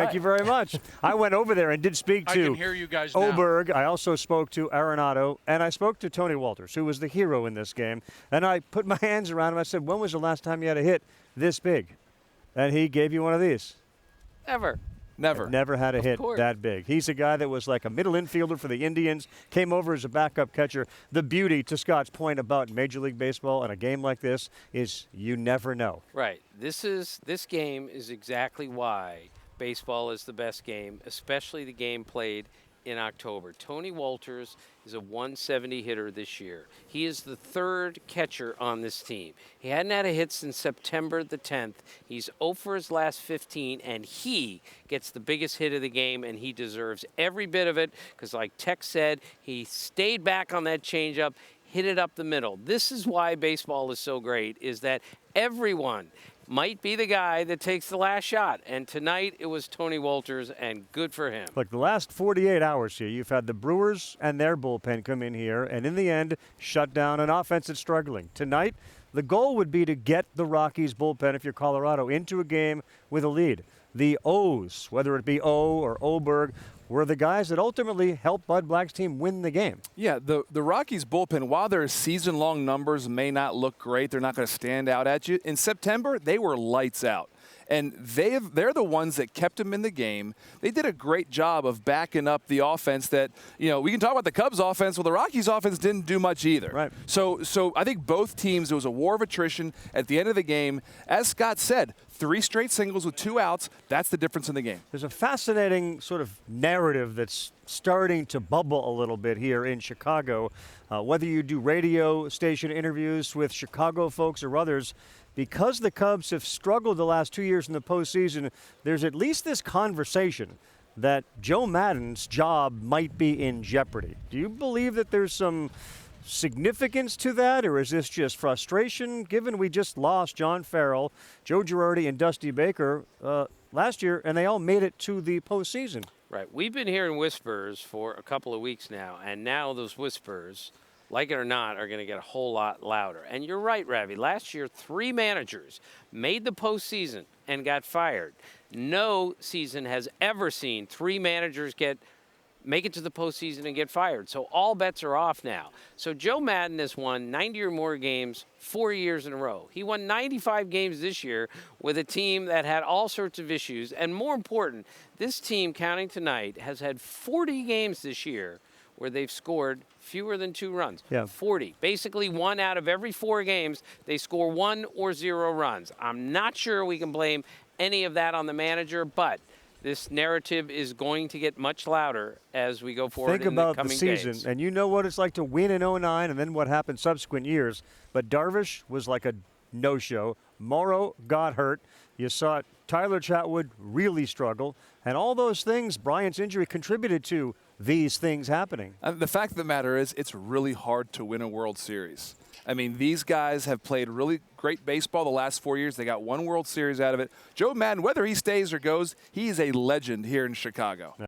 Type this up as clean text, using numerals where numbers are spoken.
Thank you very much. I went over there and did speak to I can hear you guys now. Oberg. I also spoke to Arenado, and I spoke to Tony Wolters, who was the hero in this game. And I put my hands around him. I said, when was the last time you had a hit this big? And he gave you one of these. Never. I've never had a hit that big. He's a guy that was like a middle infielder for the Indians, came over as a backup catcher. The beauty, to Scott's point about Major League Baseball and a game like this, is you never know. Right. This game is exactly why baseball is the best game, especially the game played in October. Tony Wolters is a 170 hitter this year. He is the third catcher on this team. He hadn't had a hit since September the 10th. He's 0 for his last 15, and he gets the biggest hit of the game, and he deserves every bit of it because, like Tex said, he stayed back on that changeup, hit it up the middle. This is why baseball is so great, is that everyone might be the guy that takes the last shot. And tonight it was Tony Wolters, and good for him. Look, the last 48 hours here, you've had the Brewers and their bullpen come in here, and in the end, shut down an offense that's struggling. Tonight, the goal would be to get the Rockies bullpen, if you're Colorado, into a game with a lead. The O's, whether it be O or Oberg, were the guys that ultimately helped Bud Black's team win the game. Yeah, the Rockies bullpen, while their season-long numbers may not look great, they're not going to stand out at you. In September, they were lights out. And they're the ones that kept them in the game. They did a great job of backing up the offense that, we can talk about the Cubs offense. Well, the Rockies offense didn't do much either. Right. So I think both teams, it was a war of attrition at the end of the game. As Scott said, 3 straight singles with 2 outs. That's the difference in the game. There's a fascinating sort of narrative that's starting to bubble a little bit here in Chicago. Whether you do radio station interviews with Chicago folks or others, because the Cubs have struggled the last 2 years in the postseason, there's at least this conversation that Joe Maddon's job might be in jeopardy. Do you believe that there's some significance to that, or is this just frustration, given we just lost John Farrell, Joe Girardi, and Dusty Baker last year, and they all made it to the postseason? Right. We've been hearing whispers for a couple of weeks now, and now those whispers, like it or not, are going to get a whole lot louder. And you're right, Ravi. Last year, 3 managers made the postseason and got fired. No season has ever seen 3 managers make it to the postseason and get fired. So all bets are off now. So Joe Maddon has won 90 or more games 4 years in a row. He won 95 games this year with a team that had all sorts of issues. And more important, this team, counting tonight, has had 40 games this year where they've scored fewer than 2 runs. Yeah. 40. Basically 1 out of every 4 games, they score 1 or 0 runs. I'm not sure we can blame any of that on the manager, but this narrative is going to get much louder as we go forward in the coming days. Think about the season, and you know what it's like to win in 09 and then what happened subsequent years. But Darvish was like a no-show. Morrow got hurt. You saw Tyler Chatwood really struggle. And all those things, Bryant's injury contributed to these things happening. The fact of the matter is, it's really hard to win a World Series. I mean, these guys have played really great baseball the last 4 years. They got 1 World Series out of it. Joe Maddon, whether he stays or goes, he is a legend here in Chicago.